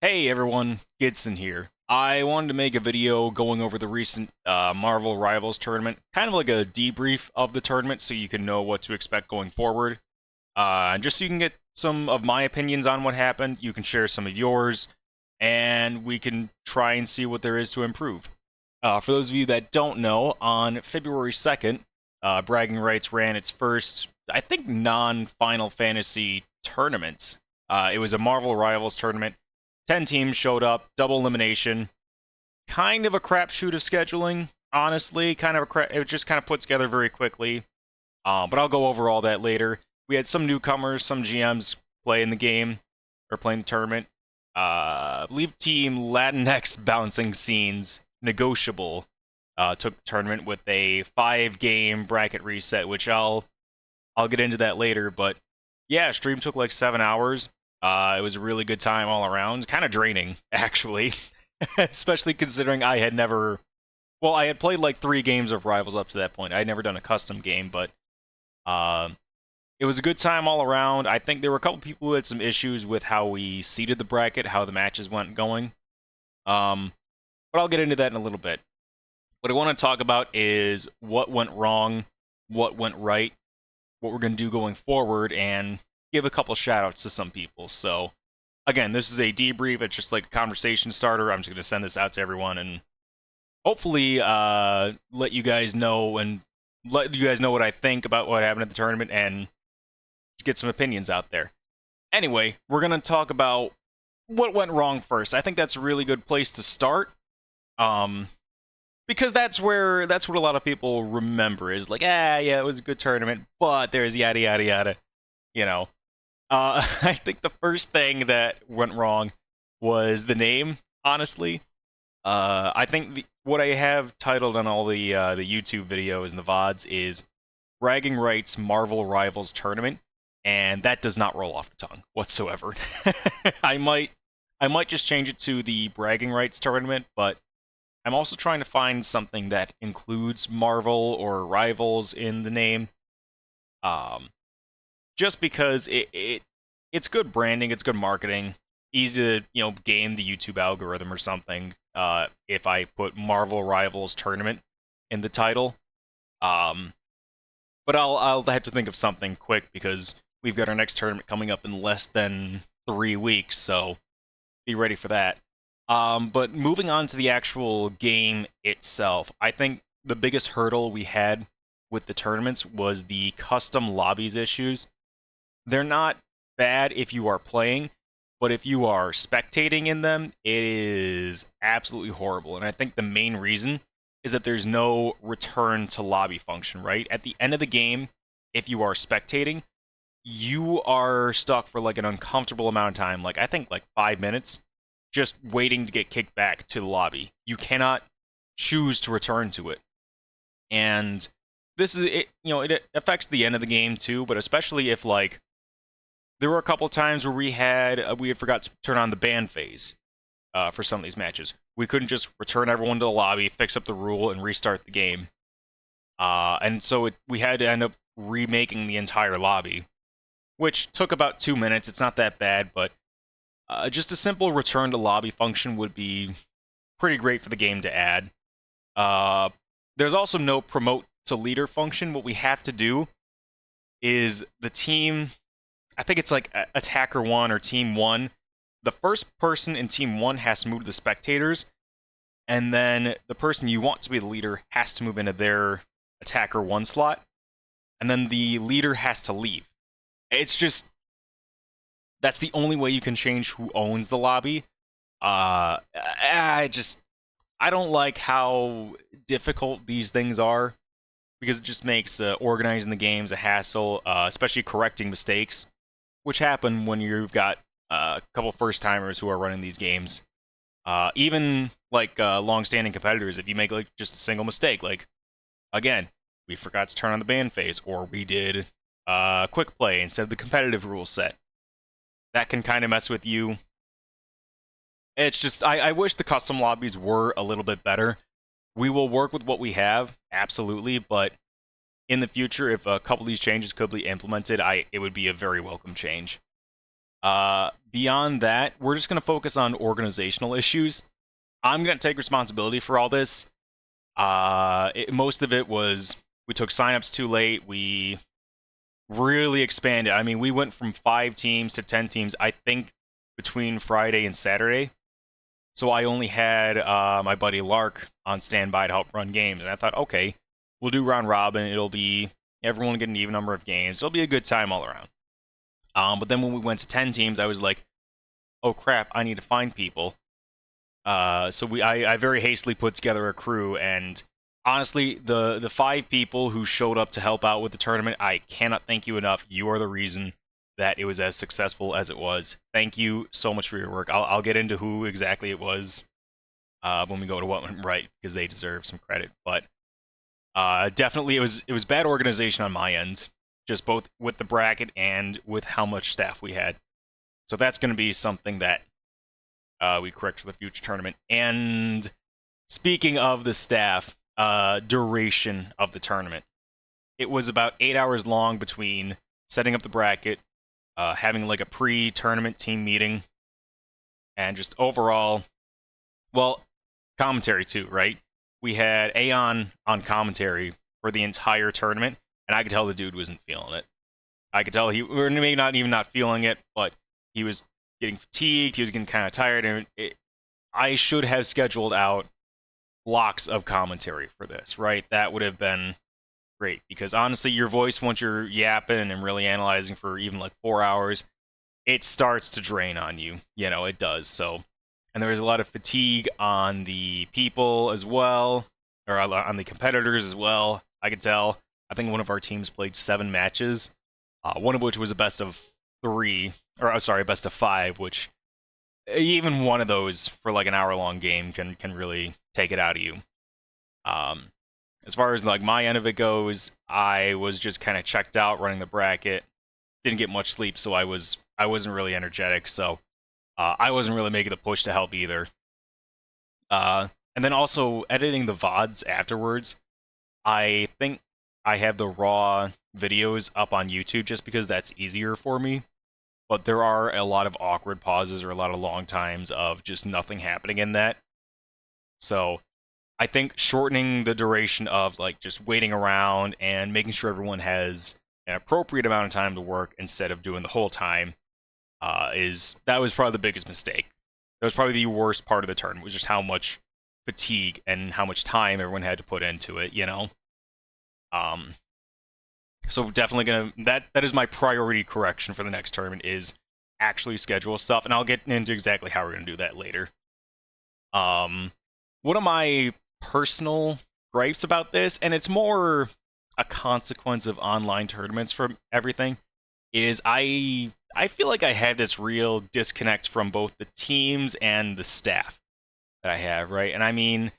Hey everyone, Gidson here. I wanted to make a video going over the recent Marvel Rivals tournament, kind of like a debrief of the tournament so you can know what to expect going forward. Just so you can get some of my opinions on what happened, you can share some of yours, and we can try and see what there is to improve. For those of you that don't know, on February 2nd, Bragging Rights ran its first, I think, non-Final Fantasy tournament. It was a Marvel Rivals tournament. 10 teams showed up, double elimination. Kind of a crapshoot of scheduling, honestly. It just kind of put together very quickly. But I'll go over all that later. We had some newcomers, some GMs play in the game, or playing the tournament. I believe Team Latinx Bouncing Scenes, Negotiable, took the tournament with a 5-game bracket reset, which I'll get into that later. But yeah, stream took like 7 hours. It was a really good time all around. Kind of draining, actually. Especially considering I had never... Well, I had played like 3 games of Rivals up to that point. I had never done a custom game, but... it was a good time all around. I think there were a couple people who had some issues with how we seeded the bracket, how the matches went going. But I'll get into that in a little bit. What I want to talk about is what went wrong, what went right, what we're going to do going forward, and give a couple shout-outs to some people. So, again, this is a debrief. It's just like a conversation starter. I'm just going to send this out to everyone and hopefully let you guys know what I think about what happened at the tournament and get some opinions out there. Anyway, we're going to talk about what went wrong first. I think that's a really good place to start. Because that's what a lot of people remember is like, yeah, it was a good tournament, but there's yada yada yada, you know. I think the first thing that went wrong was the name, honestly. I think what I have titled on all the YouTube videos and the VODs is Bragging Rights Marvel Rivals Tournament, and that does not roll off the tongue whatsoever. I might just change it to the Bragging Rights Tournament, but I'm also trying to find something that includes Marvel or Rivals in the name. Just because it's good branding, it's good marketing, easy to game the YouTube algorithm or something. If I put Marvel Rivals Tournament in the title, but I'll have to think of something quick because we've got our next tournament coming up in less than 3 weeks, so be ready for that. But moving on to the actual game itself, I think the biggest hurdle we had with the tournaments was the custom lobbies issues. They're not bad if you are playing, but if you are spectating in them, it is absolutely horrible. And I think the main reason is that there's no return to lobby function, right? At the end of the game, if you are spectating, you are stuck for like an uncomfortable amount of time, like I think like 5 minutes, just waiting to get kicked back to the lobby. You cannot choose to return to it. And this is it, it affects the end of the game too, but especially if like there were a couple times where we had forgot to turn on the ban phase for some of these matches. We couldn't just return everyone to the lobby, fix up the rule, and restart the game. And so we had to end up remaking the entire lobby, which took about 2 minutes. It's not that bad, but just a simple return to lobby function would be pretty great for the game to add. There's also no promote to leader function. What we have to do is the team, I think it's like Attacker 1 or Team 1, the first person in Team 1 has to move to the spectators, and then the person you want to be the leader has to move into their Attacker 1 slot, and then the leader has to leave. It's just... that's the only way you can change who owns the lobby. I don't like how difficult these things are, because it just makes organizing the games a hassle, especially correcting mistakes, which happen when you've got a couple first-timers who are running these games. Even like long-standing competitors, if you make like just a single mistake, like, again, we forgot to turn on the ban phase, or we did quick play instead of the competitive rule set, that can kind of mess with you. It's just, I wish the custom lobbies were a little bit better. We will work with what we have, absolutely, but in the future, if a couple of these changes could be implemented, it would be a very welcome change. Beyond that, we're just going to focus on organizational issues. I'm going to take responsibility for all this. Most of it was we took signups too late. We really expanded. I mean, we went from 5 teams to 10 teams, I think, between Friday and Saturday. So I only had my buddy Lark on standby to help run games. And I thought, okay, we'll do round robin. It'll be everyone get an even number of games. It'll be a good time all around. But then when we went to 10 teams, I was like, oh crap, I need to find people. So I very hastily put together a crew, and honestly, the 5 people who showed up to help out with the tournament, I cannot thank you enough. You are the reason that it was as successful as it was. Thank you so much for your work. I'll get into who exactly it was when we go to what went right, because they deserve some credit. But definitely, it was bad organization on my end, just both with the bracket and with how much staff we had. So that's going to be something that we correct for the future tournament. And speaking of the staff, duration of the tournament, it was about 8 hours long between setting up the bracket, having like a pre-tournament team meeting, and just overall, well, commentary too, right? We had Aeon on commentary for the entire tournament, and I could tell the dude wasn't feeling it. I could tell or maybe not even not feeling it, but he was getting fatigued, he was getting kind of tired, and I should have scheduled out blocks of commentary for this, right? That would have been great, because honestly, your voice, once you're yapping and really analyzing for even like 4 hours, it starts to drain on you. It does. So, and there was a lot of fatigue on the people as well, or on the competitors as well. I could tell. I think one of our teams played 7 matches, one of which was a best of 3, or sorry, best of 5, which even one of those for like an hour-long game can really take it out of you. As far as like my end of it goes, I was just kind of checked out running the bracket. Didn't get much sleep, so I wasn't really energetic. So I wasn't really making the push to help either. And then also editing the VODs afterwards. I think I have the raw videos up on YouTube just because that's easier for me. But there are a lot of awkward pauses or a lot of long times of just nothing happening in that. So I think shortening the duration of like just waiting around and making sure everyone has an appropriate amount of time to work instead of doing the whole time that was probably the biggest mistake. That was probably the worst part of the tournament, was just how much fatigue and how much time everyone had to put into it, So definitely that is my priority correction for the next tournament, is actually schedule stuff, and I'll get into exactly how we're gonna do that later. One of my personal gripes about this, and it's more a consequence of online tournaments from everything, is I feel like I have this real disconnect from both the teams and the staff that I have, right? And I mean,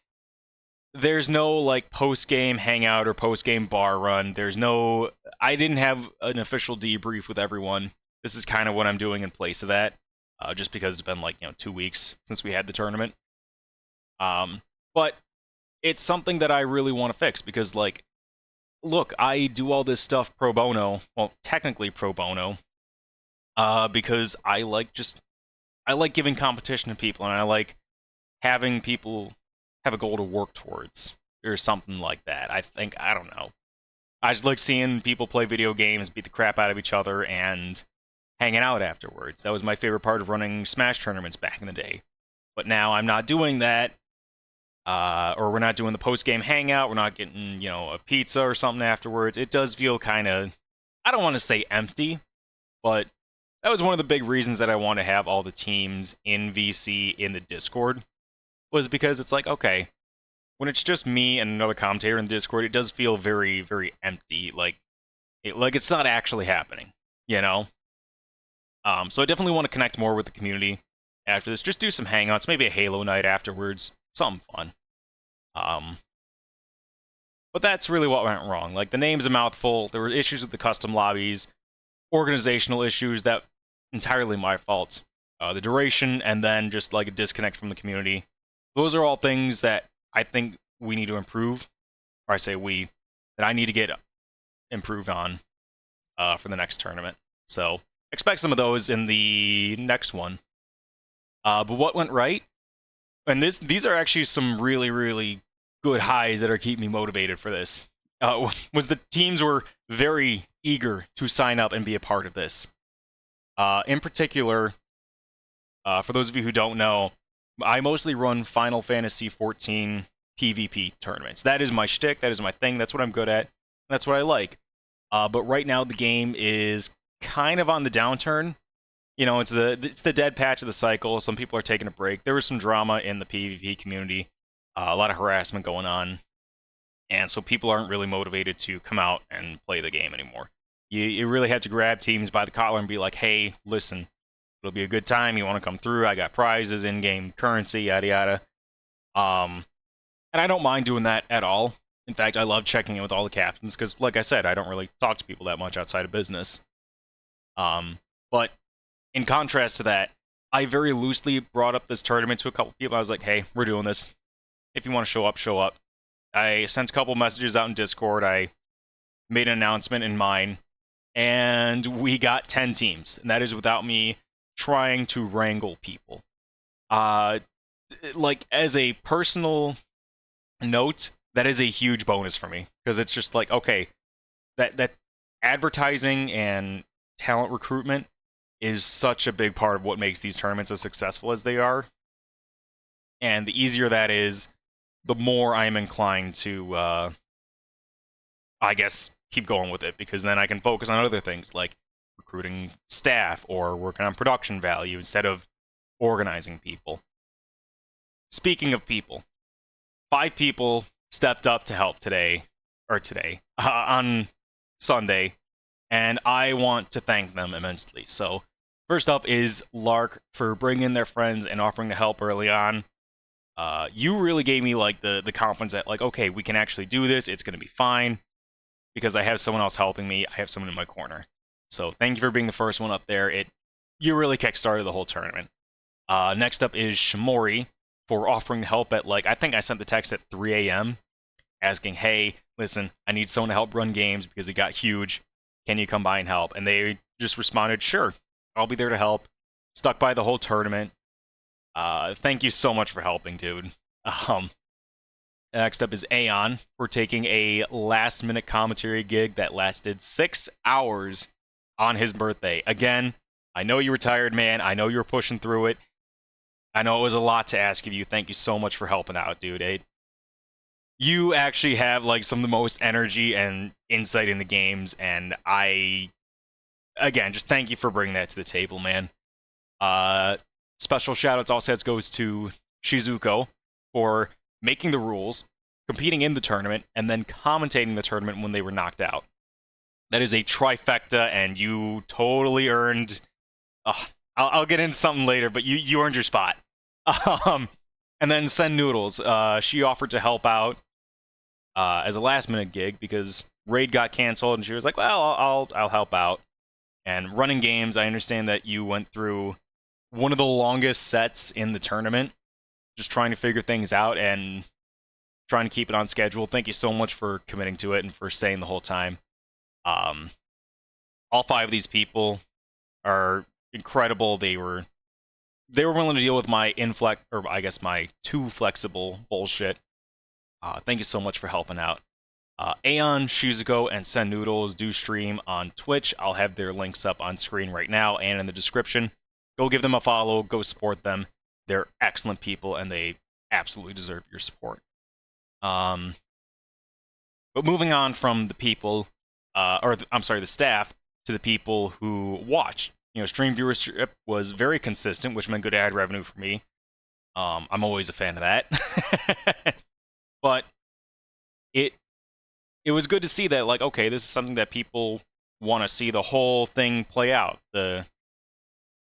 there's no like post-game hangout or post-game bar run. I didn't have an official debrief with everyone. This is kind of what I'm doing in place of that, just because it's been like 2 weeks since we had the tournament. But it's something that I really want to fix, because like, look, I do all this stuff pro bono, well, technically pro bono, because I like giving competition to people, and I like having people have a goal to work towards, or something like that. I don't know. I just like seeing people play video games, beat the crap out of each other, and hanging out afterwards. That was my favorite part of running Smash tournaments back in the day. But now I'm not doing that, or we're not doing the post-game hangout. We're not getting, a pizza or something afterwards. It does feel kind of, I don't want to say empty, but that was one of the big reasons that I want to have all the teams in VC in the Discord, was because it's like, okay, when it's just me and another commentator in the Discord, it does feel very, very empty. Like it's not actually happening, So I definitely want to connect more with the community after this. Just do some hangouts, maybe a Halo night afterwards, something fun. But that's really what went wrong. Like, the name's a mouthful. There were issues with the custom lobbies, organizational issues that entirely my fault. The duration, and then just like a disconnect from the community. Those are all things that I think we need to improve, or I say that I need to get improved on for the next tournament. So expect some of those in the next one. But what went right? And these are actually some really, really good highs that are keeping me motivated for this. Was the teams were very eager to sign up and be a part of this. In particular, for those of you who don't know, I mostly run Final Fantasy XIV PvP tournaments. That is my shtick. That is my thing. That's what I'm good at. That's what I like. But right now the game is kind of on the downturn. You know, it's the dead patch of the cycle. Some people are taking a break. There was some drama in the PvP community, a lot of harassment going on, and so people aren't really motivated to come out and play the game anymore. You really have to grab teams by the collar and be like, hey, listen, it'll be a good time. You want to come through? I got prizes, in-game currency, yada yada. And I don't mind doing that at all. In fact, I love checking in with all the captains because, like I said, I don't really talk to people that much outside of business. But in contrast to that, I very loosely brought up this tournament to a couple people. I was like, hey, we're doing this. If you want to show up, show up. I sent a couple messages out in Discord. I made an announcement in mine. And we got 10 teams. And that is without me trying to wrangle people. Like, as a personal note, that is a huge bonus for me. Because it's just like, okay, that advertising and talent recruitment is such a big part of what makes these tournaments as successful as they are. And the easier that is, the more I'm inclined to, I guess, keep going with it, because then I can focus on other things, like recruiting staff or working on production value instead of organizing people. Speaking of people, 5 people stepped up to help on Sunday, and I want to thank them immensely. So, first up is Lark for bringing their friends and offering to help early on. You really gave me like the confidence that, like, okay, we can actually do this. It's going to be fine because I have someone else helping me. I have someone in my corner. So thank you for being the first one up there. You really kickstarted the whole tournament. Next up is Shimori for offering to help at, like, I think I sent the text at 3 a.m. asking, hey, listen, I need someone to help run games because it got huge. Can you come by and help? And they just responded, sure, I'll be there to help. Stuck by the whole tournament. Thank you so much for helping, dude. Next up is Aeon for taking a last-minute commentary gig that lasted 6 hours on his birthday. Again, I know you were tired, man. I know you were pushing through it. I know it was a lot to ask of you. Thank you so much for helping out, dude. You actually have, like, some of the most energy and insight in the games, and again, just thank you for bringing that to the table, man. Special shout-outs also goes to Shizuko for making the rules, competing in the tournament, and then commentating the tournament when they were knocked out. That is a trifecta, and you totally earned... I'll get into something later, but you earned your spot. And then Sen Noodles. She offered to help out as a last-minute gig because Raid got canceled, and she was like, well, I'll help out. And running games, I understand that you went through one of the longest sets in the tournament, just trying to figure things out and trying to keep it on schedule. Thank you so much for committing to it and for staying the whole time. All 5 of these people are incredible. They were willing to deal with my my too flexible bullshit. Thank you so much for helping out. Aeon, Shizuko, and Sen Noodles do stream on Twitch. I'll have their links up on screen right now and in the description. Go give them a follow. Go support them. They're excellent people, and they absolutely deserve your support. But moving on from the people, the staff, to the people who watched. Stream viewership was very consistent, which meant good ad revenue for me. I'm always a fan of that. But it was good to see that, like, okay, this is something that people want to see the whole thing play out.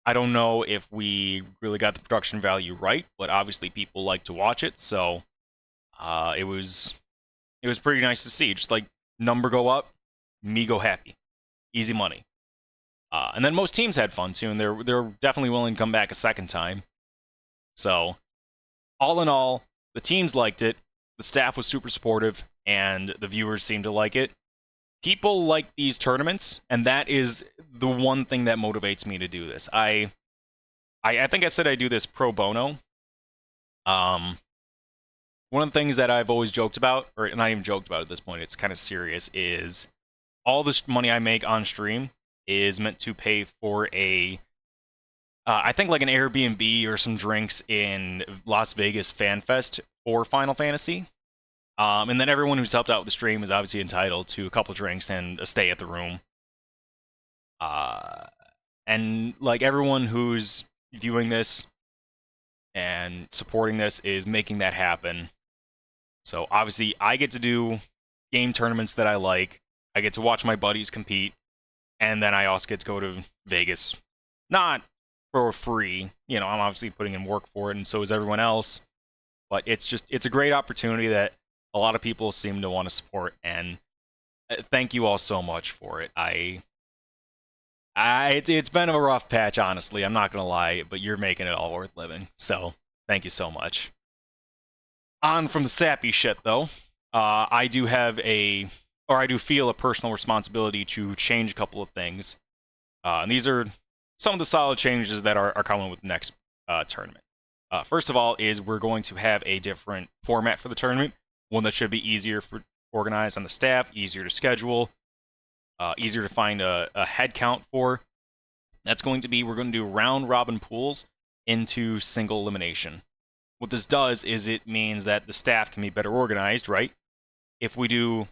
I don't know if we really got the production value right, but obviously people like to watch it, so it was pretty nice to see. Just like number go up, me go happy, easy money. And then most teams had fun too, and they're definitely willing to come back a second time. So all in all, the teams liked it, the staff was super supportive, and the viewers seemed to like it. people like these tournaments, and that is the one thing that motivates me to do this. I think I said I do this pro bono. Um, One of the things that I've always joked about, or not even joked about at this point, it's kind of serious, is all this money I make on stream is meant to pay for I think like an Airbnb or some drinks in Las Vegas Fan Fest for Final Fantasy. And then everyone who's helped out with the stream is obviously entitled to a couple drinks and a stay at the room. And like everyone who's viewing this and supporting this is making that happen. So obviously I get to do game tournaments that I like. I get to watch my buddies compete, and then I also get to go to Vegas. Not for free. You know, I'm obviously putting in work for it, and so is everyone else. But it's a great opportunity that a lot of people seem to want to support, and thank you all so much for it. It's been a rough patch, honestly. I'm not gonna lie, but you're making it all worth living. So thank you so much. On from the sappy shit, though. I do feel a personal responsibility to change a couple of things. And these are some of the solid changes that are coming with the next tournament. First of all, is we're going to have a different format for the tournament. One that should be easier for organized on the staff, easier to schedule, easier to find a head count for. That's going to be, we're going to do round robin pools into single elimination. What this does is it means that the staff can be better organized, right? If we do,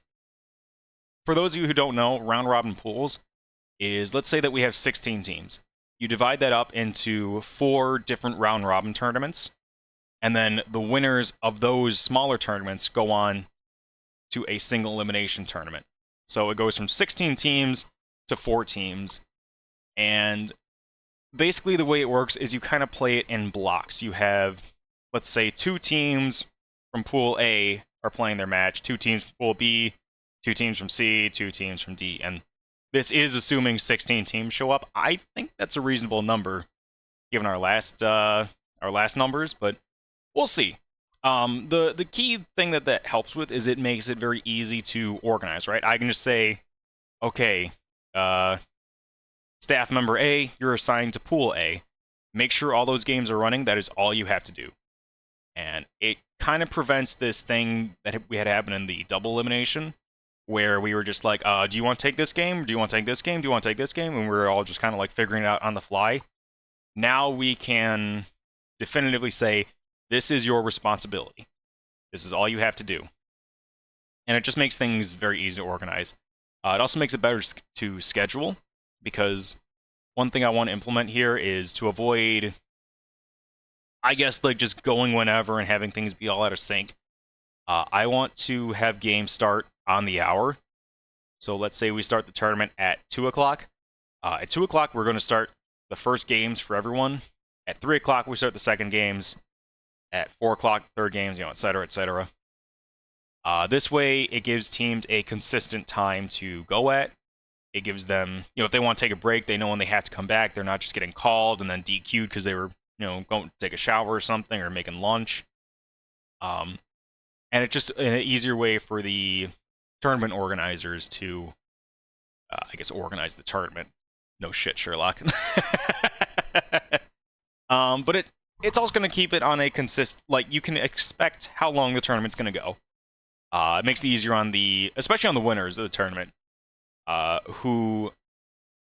for those of you who don't know, round robin pools is, let's say that we have 16 teams. You divide that up into 4 different round robin tournaments, and then the winners of those smaller tournaments go on to a single elimination tournament. So it goes from 16 teams to 4 teams, and basically the way it works is you kind of play it in blocks. You have, let's say, 2 teams from Pool A are playing their match, 2 teams from Pool B, 2 teams from C, 2 teams from D, and this is assuming 16 teams show up. I think that's a reasonable number, given our last numbers, but we'll see. The key thing that helps with is it makes it very easy to organize, right? I can just say, okay, staff member A, you're assigned to Pool A. Make sure all those games are running. That is all you have to do. And it kind of prevents this thing that we had happen in the double elimination, where we were just like, do you want to take this game? Do you want to take this game? Do you want to take this game? And we were all just kind of like figuring it out on the fly. Now we can definitively say, this is your responsibility. This is all you have to do. And it just makes things very easy to organize. It also makes it better to schedule, because one thing I want to implement here is to avoid, I guess, like just going whenever and having things be all out of sync. I want to have games start on the hour. So let's say we start the tournament at 2 o'clock. At 2 o'clock, we're going to start the first games for everyone. At 3 o'clock, we start the second games. At 4 o'clock, third games, et cetera, et cetera. This way, it gives teams a consistent time to go at. It gives them, if they want to take a break, they know when they have to come back. They're not just getting called and then DQ'd because they were, going to take a shower or something or making lunch. And it's just an easier way for the tournament organizers to, I guess, organize the tournament. No shit, Sherlock. But it's also going to keep it on a you can expect how long the tournament's going to go. It makes it easier especially on the winners of the tournament, who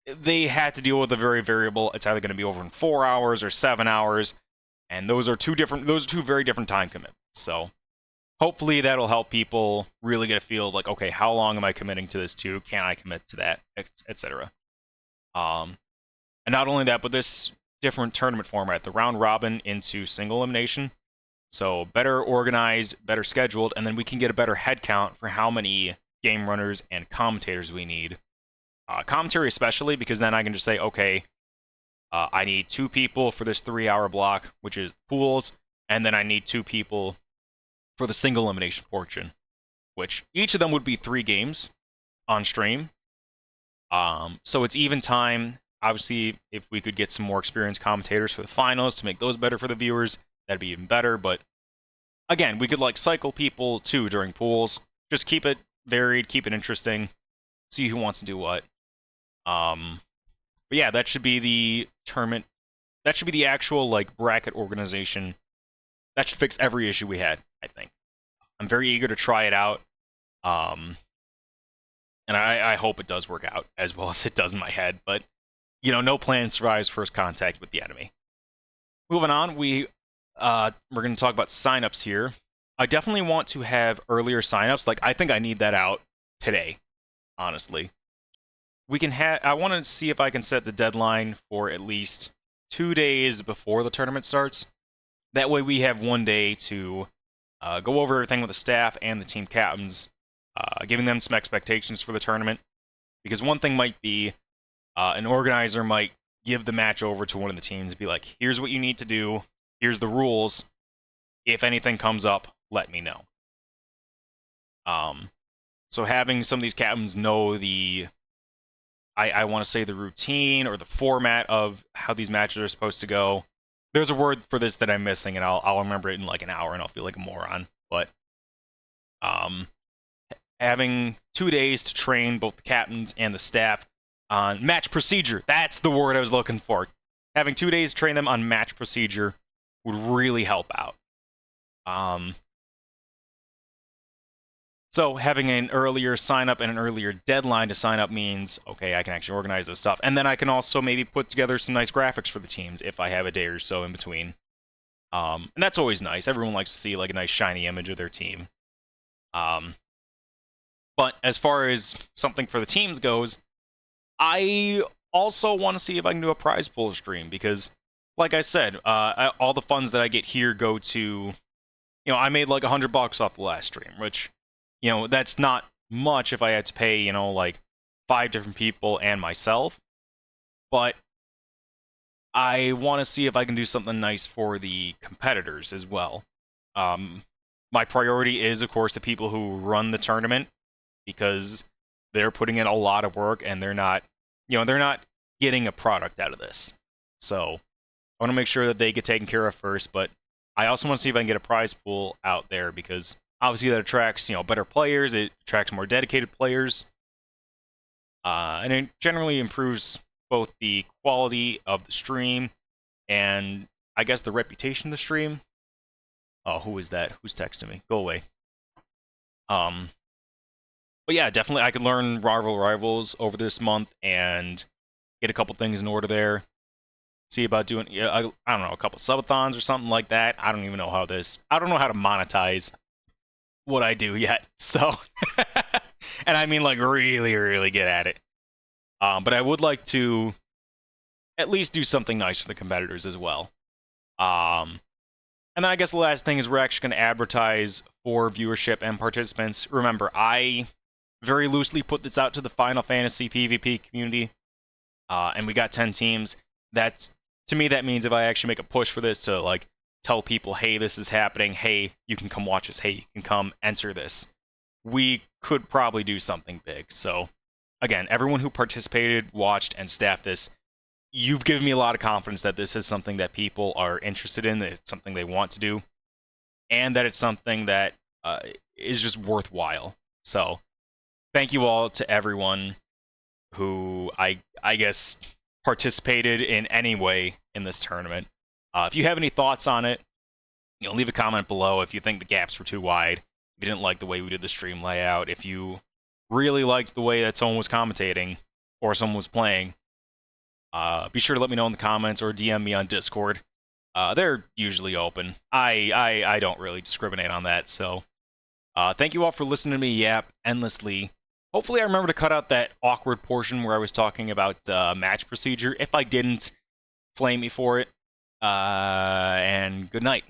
they had to deal with a very variable. It's either going to be over in 4 hours or 7 hours, and those are two very different time commitments. So hopefully that'll help people really get a feel of like, okay, how long am I committing to this to? Can I commit to that, etc. And not only that, but this different tournament format, the round robin into single elimination. So better organized, better scheduled, and then we can get a better head count for how many game runners and commentators we need. Commentary especially, because then I can just say, okay, I need 2 people for this 3-hour block, which is pools, and then I need 2 people for the single elimination portion, which each of them would be 3 games on stream. So it's even time. Obviously, if we could get some more experienced commentators for the finals to make those better for the viewers, that'd be even better. But again, we could cycle people too during pools. Just keep it varied, keep it interesting. see who wants to do what. But yeah, that should be the tournament. That should be the actual like bracket organization. That should fix every issue we had, I think. I'm very eager to try it out. And I hope it does work out as well as it does in my head. But, you know, no plan survives first contact with the enemy. Moving on, we're going to talk about signups here. I definitely want to have earlier signups. Like, I think I need that out today, honestly. I want to see if I can set the deadline for at least 2 days before the tournament starts. That way we have 1 day to go over everything with the staff and the team captains, giving them some expectations for the tournament. Because one thing might be an organizer might give the match over to one of the teams and be like, here's what you need to do, here's the rules. If anything comes up, let me know. So having some of these captains know the, I want to say the routine or the format of how these matches are supposed to go. There's a word for this that I'm missing, and I'll remember it in like an hour, and I'll feel like a moron. But having 2 days to train both the captains and the staff on match procedure. That's the word I was looking for. Having 2 days to train them on match procedure would really help out. So having an earlier sign up and an earlier deadline to sign up means, okay, I can actually organize this stuff. And then I can also maybe put together some nice graphics for the teams if I have a day or so in between. And that's always nice. Everyone likes to see like a nice shiny image of their team. But as far as something for the teams goes, I also want to see if I can do a prize pool stream because, like I said, all the funds that I get here go to, you know, I made like $100 off the last stream, which, you know, that's not much if I had to pay, you know, like 5 different people and myself. But I want to see if I can do something nice for the competitors as well. My priority is, of course, the people who run the tournament because they're putting in a lot of work and they're not, you know, they're not getting a product out of this. So I want to make sure that they get taken care of first, but I also want to see if I can get a prize pool out there because obviously that attracts, you know, better players, it attracts more dedicated players, and it generally improves both the quality of the stream and I guess the reputation of the stream. Oh, who is that? Who's texting me? Go away. But yeah, definitely I could learn Rival Rivals over this month and get a couple things in order there. See about doing, I don't know, a couple subathons or something like that. I don't even know how I don't know how to monetize what I do yet. So, and I mean like really, really get at it. But I would like to at least do something nice for the competitors as well. And then I guess the last thing is we're actually going to advertise for viewership and participants. Remember, I very loosely put this out to the Final Fantasy PvP community, and we got 10 teams. To me, that means if I actually make a push for this to like tell people, hey, this is happening, hey, you can come watch us, hey, you can come enter this, we could probably do something big. So, again, everyone who participated, watched, and staffed this, you've given me a lot of confidence that this is something that people are interested in, that it's something they want to do, and that it's something that is just worthwhile. So, thank you all to everyone who I guess participated in any way in this tournament. If you have any thoughts on it, you know, leave a comment below. If you think the gaps were too wide, if you didn't like the way we did the stream layout, if you really liked the way that someone was commentating or someone was playing, be sure to let me know in the comments or DM me on Discord. They're usually open. I don't really discriminate on that. So thank you all for listening to me yap endlessly. Hopefully I remember to cut out that awkward portion where I was talking about match procedure. If I didn't, flame me for it. And good night.